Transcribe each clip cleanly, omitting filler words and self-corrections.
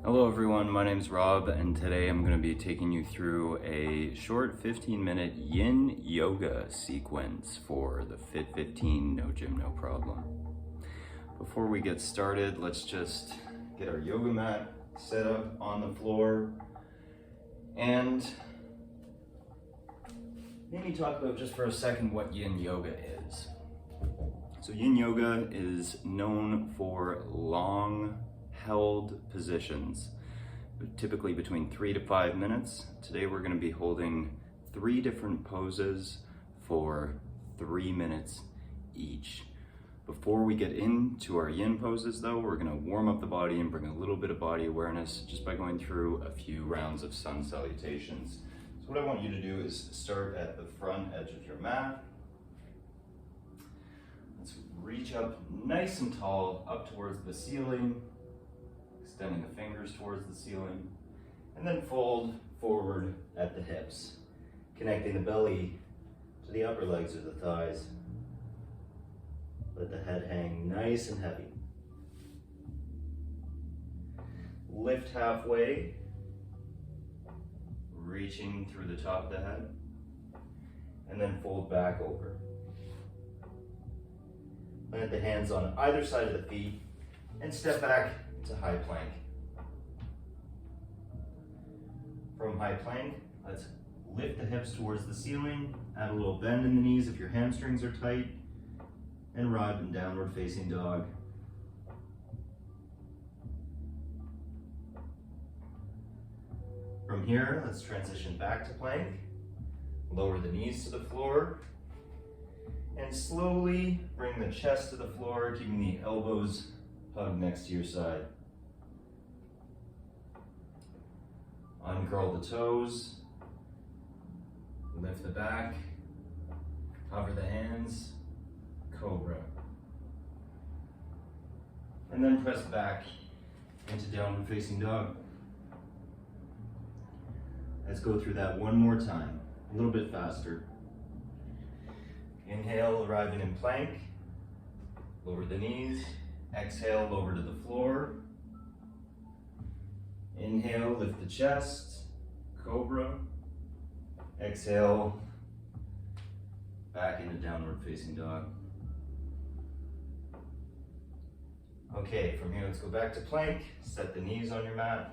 Hello everyone, my name is Rob and today I'm going to be taking you through a short 15-minute Yin Yoga sequence for the FIT15 No Gym No Problem. Before we get started, let's just get our yoga mat set up on the floor and maybe talk about just for a second what Yin Yoga is. So Yin Yoga is known for long held positions, typically between 3 to 5 minutes. Today we're going to be holding 3 different poses for 3 minutes each. Before we get into our yin poses though, we're going to warm up the body and bring a little bit of body awareness just by going through a few rounds of sun salutations. So what I want you to do is start at the front edge of your mat. Let's reach up nice and tall up towards the ceiling, extending the fingers towards the ceiling, and then fold forward at the hips, connecting the belly to the upper legs or the thighs. Let the head hang nice and heavy. Lift halfway, reaching through the top of the head, and then fold back over. Plant the hands on either side of the feet and step back to high plank. From high plank, let's lift the hips towards the ceiling, add a little bend in the knees if your hamstrings are tight, and ride in downward facing dog. From here, let's transition back to plank. Lower the knees to the floor, and slowly bring the chest to the floor, keeping the elbows hugged next to your side. Uncurl the toes, lift the back, hover the hands, cobra. And then press back into downward facing dog. Let's go through that one more time, a little bit faster. Inhale, arriving in plank, lower the knees. Exhale, lower to the floor. Inhale, lift the chest, cobra. Exhale, back into downward facing dog. Okay, from here let's go back to plank, set the knees on your mat,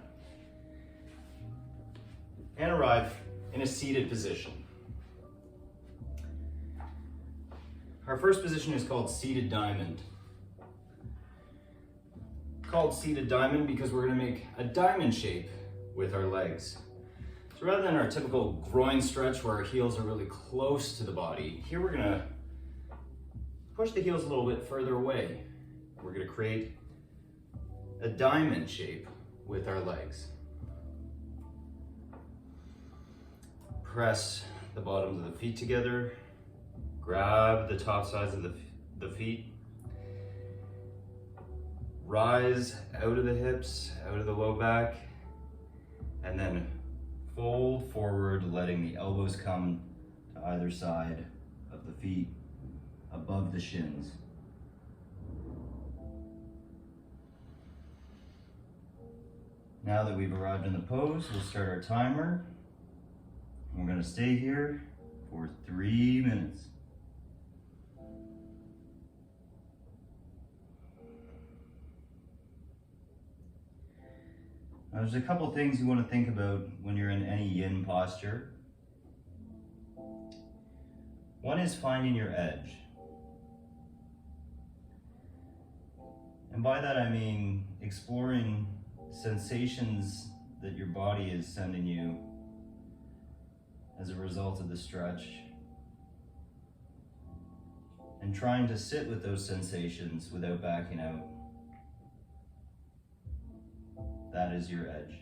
and arrive in a seated position. Our first position is called seated diamond. Called seated diamond because we're going to make a diamond shape with our legs. So rather than our typical groin stretch where our heels are really close to the body, here we're going to push the heels a little bit further away. We're going to create a diamond shape with our legs. Press the bottoms of the feet together. Grab the top sides of the feet. Rise out of the hips, out of the low back, and then fold forward, letting the elbows come to either side of the feet, above the shins. Now that we've arrived in the pose, we'll start our timer. We're going to stay here for 3 minutes. Now, there's a couple things you want to think about when you're in any yin posture. One is finding your edge. And by that I mean exploring sensations that your body is sending you as a result of the stretch, and trying to sit with those sensations without backing out. That is your edge.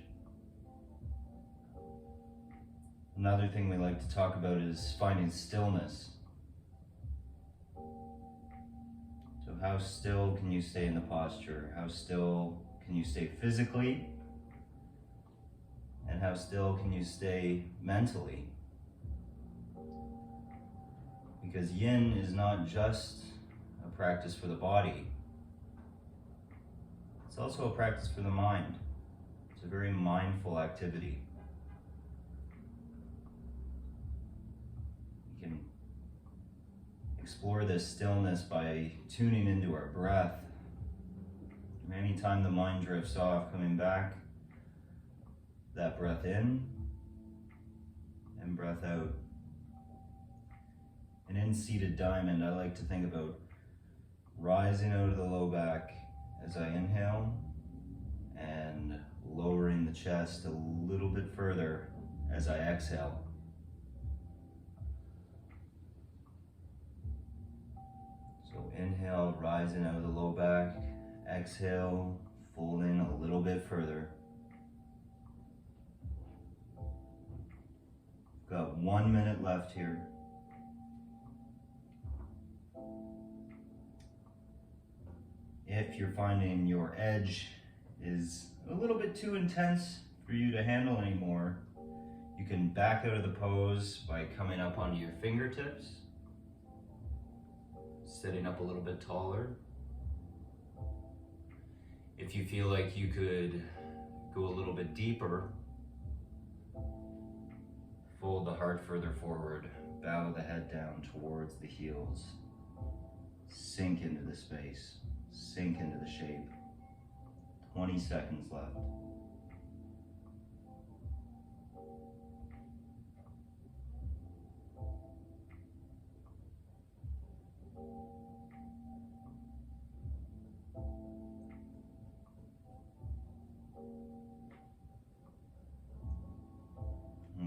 Another thing we like to talk about is finding stillness. So how still can you stay in the posture? How still can you stay physically? And how still can you stay mentally? Because yin is not just a practice for the body. It's also a practice for the mind. It's a very mindful activity. You can explore this stillness by tuning into our breath. Anytime the mind drifts off, coming back, that breath in and breath out. And in seated diamond, I like to think about rising out of the low back as I inhale and lowering the chest a little bit further as I exhale. So inhale, rising out of the low back. Exhale, folding a little bit further. Got 1 minute left here. If you're finding your edge is a little bit too intense for you to handle anymore, you can back out of the pose by coming up onto your fingertips, sitting up a little bit taller. If you feel like you could go a little bit deeper, fold the heart further forward, bow the head down towards the heels, sink into the space, sink into the shape. 20 seconds left.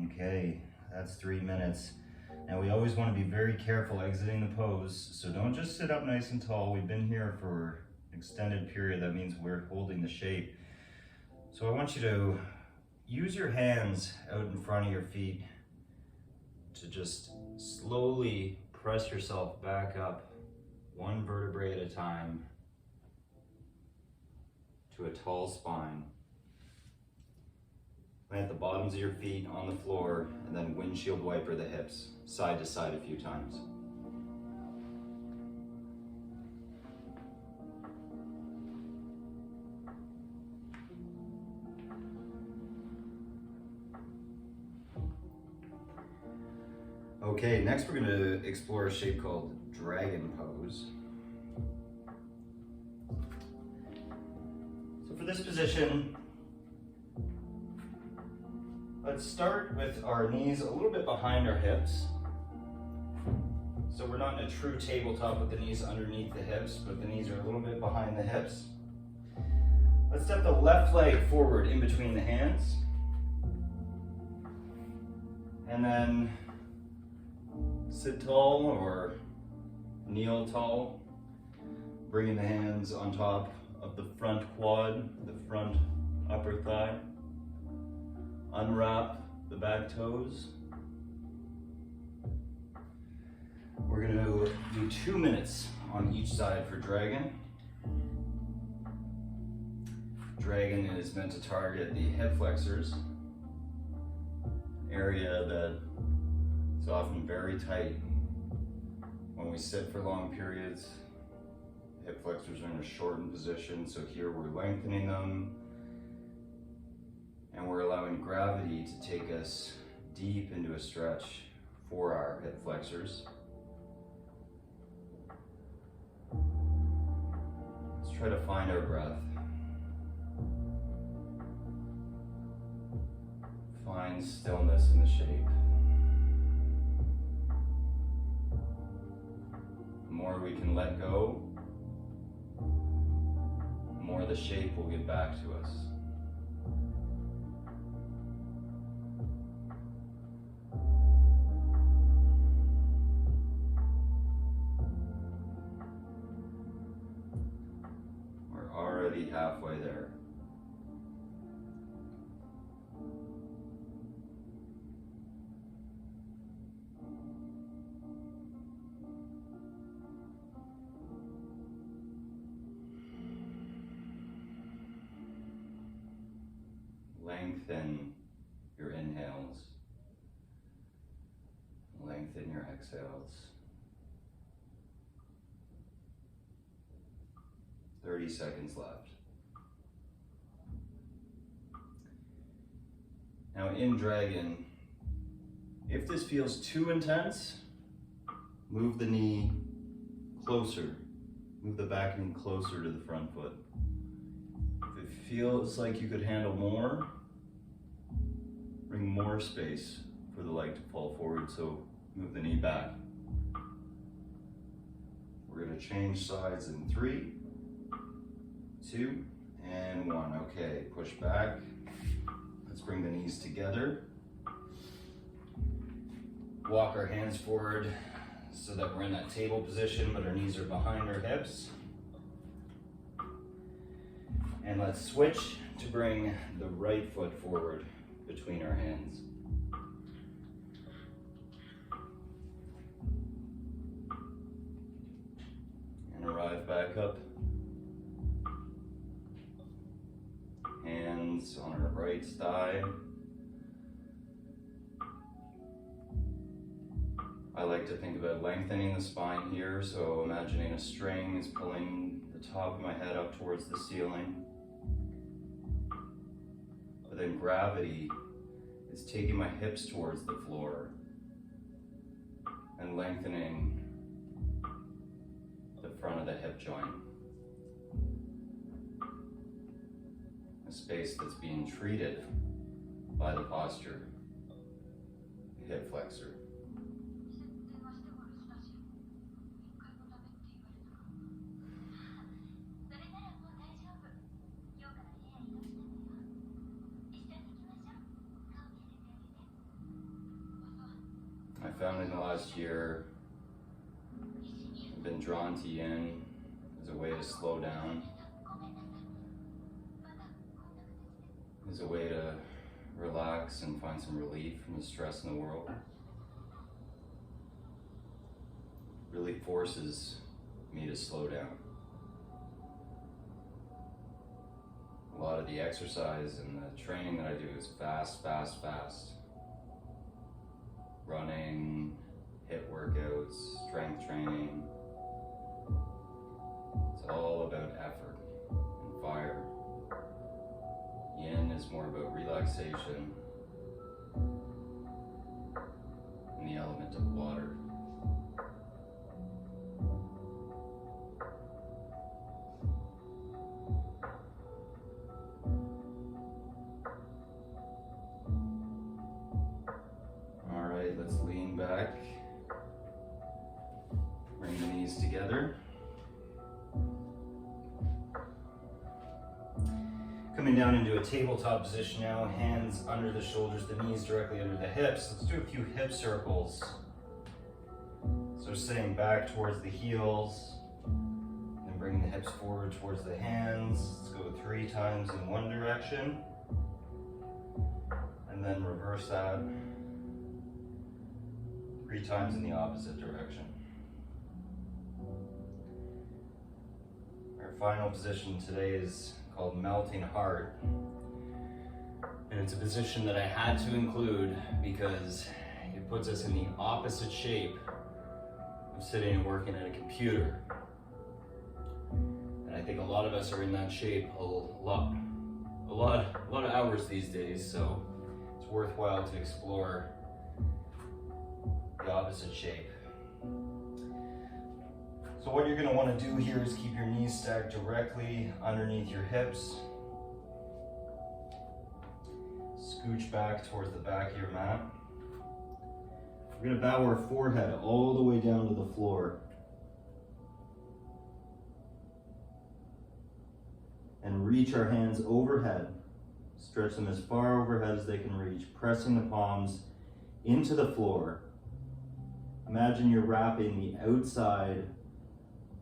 Okay, that's 3 minutes. Now we always want to be very careful exiting the pose, so don't just sit up nice and tall. We've been here for an extended period. That means we're holding the shape. So I want you to use your hands out in front of your feet to just slowly press yourself back up, one vertebrae at a time, to a tall spine. Plant the bottoms of your feet on the floor and then windshield wiper the hips side to side a few times. Okay, next we're going to explore a shape called dragon pose. So for this position, let's start with our knees a little bit behind our hips. So we're not in a true tabletop with the knees underneath the hips, but the knees are a little bit behind the hips. Let's step the left leg forward in between the hands. And then sit tall or kneel tall, bringing the hands on top of the front quad, the front upper thigh. Unwrap the back toes. We're going to do 2 minutes on each side for dragon. Dragon is meant to target the hip flexors, area that is often very tight when we sit for long periods. Hip flexors are in a shortened position, so here we're lengthening them. And we're allowing gravity to take us deep into a stretch for our hip flexors. Let's try to find our breath. Find stillness in the shape. The more we can let go, the more the shape will get back to us. Halfway there. Lengthen your inhales. Lengthen your exhales. 30 seconds left. Now in dragon, if this feels too intense, move the knee closer. Move the back knee closer to the front foot. If it feels like you could handle more, bring more space for the leg to fall forward, so move the knee back. We're going to change sides in 3, 2, and 1. Okay, push back. Let's bring the knees together. Walk our hands forward so that we're in that table position, but our knees are behind our hips. And let's switch to bring the right foot forward between our hands. And arrive back up. Hands on our right thigh. I like to think about lengthening the spine here, so imagining a string is pulling the top of my head up towards the ceiling. But then gravity is taking my hips towards the floor and lengthening the front of the hip joint. A space that's being treated by the posture, the hip flexor. I found in the last year, I've been drawn to Yin as a way to slow down, as a way to relax and find some relief from the stress in the world. It really forces me to slow down. A lot of the exercise and the training that I do is fast, fast, fast. Running, HIIT workouts, strength training. It's all about effort and fire. Yin is more about relaxation and the element of water. Let's lean back, bring the knees together. Coming down into a tabletop position now, hands under the shoulders, the knees directly under the hips. Let's do a few hip circles. So sitting back towards the heels, and bring the hips forward towards the hands. Let's go 3 times in one direction, and then reverse that. 3 times in the opposite direction. Our final position today is called Melting Heart. And it's a position that I had to include because it puts us in the opposite shape of sitting and working at a computer. And I think a lot of us are in that shape a lot of hours these days, so it's worthwhile to explore the opposite shape. So what you're going to want to do here is keep your knees stacked directly underneath your hips. Scooch back towards the back of your mat. We're going to bow our forehead all the way down to the floor. And reach our hands overhead. Stretch them as far overhead as they can reach, pressing the palms into the floor. Imagine you're wrapping the outside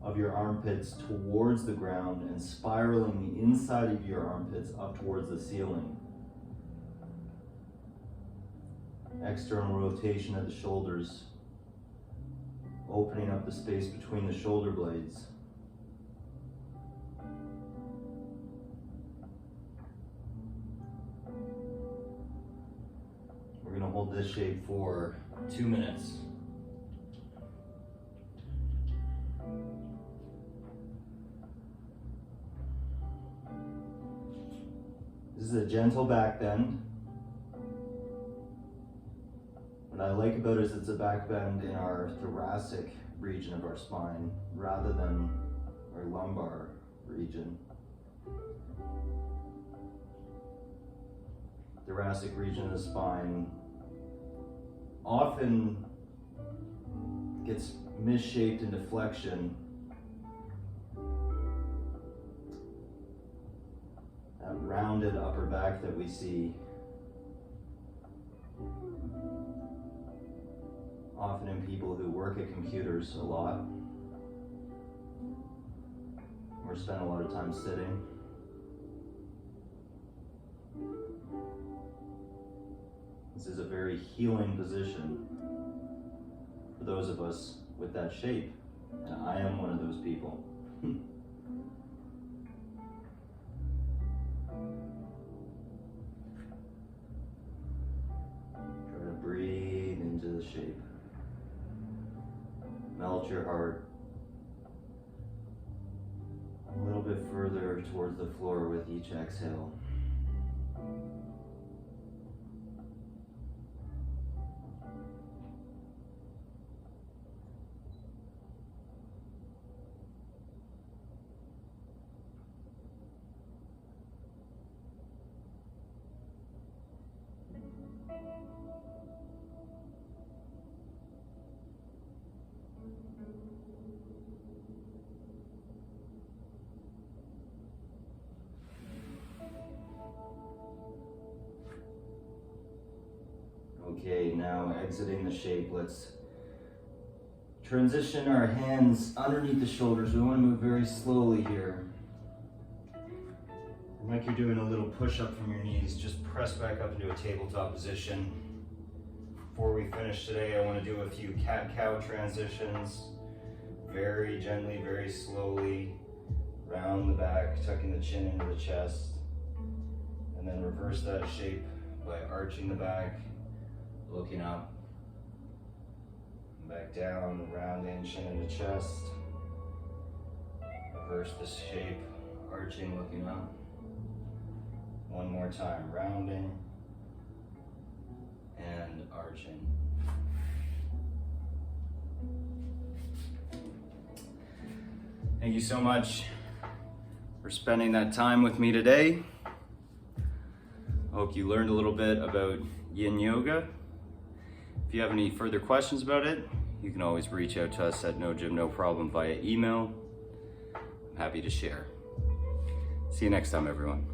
of your armpits towards the ground and spiraling the inside of your armpits up towards the ceiling. External rotation of the shoulders, opening up the space between the shoulder blades. We're going to hold this shape for 2 minutes. This is a gentle back bend. What I like about it is it's a back bend in our thoracic region of our spine rather than our lumbar region. Thoracic region of the spine often gets misshaped into flexion. That rounded upper back that we see often in people who work at computers a lot or spend a lot of time sitting. This is a very healing position for those of us with that shape, and I am one of those people. Try to breathe into the shape. Melt your heart a little bit further towards the floor with each exhale. Okay, now exiting the shape, let's transition our hands underneath the shoulders. We want to move very slowly here. And like you're doing a little push-up from your knees, just press back up into a tabletop position. Before we finish today, I want to do a few cat-cow transitions. Very gently, very slowly, round the back, tucking the chin into the chest. And then reverse that shape by arching the back, looking up, back down, rounding, chin into chest. Reverse the shape, arching, looking up. One more time, rounding and arching. Thank you so much for spending that time with me today. I hope you learned a little bit about Yin Yoga. If you have any further questions about it, you can always reach out to us at No Gym No Problem via email. I'm happy to share. See you next time, everyone.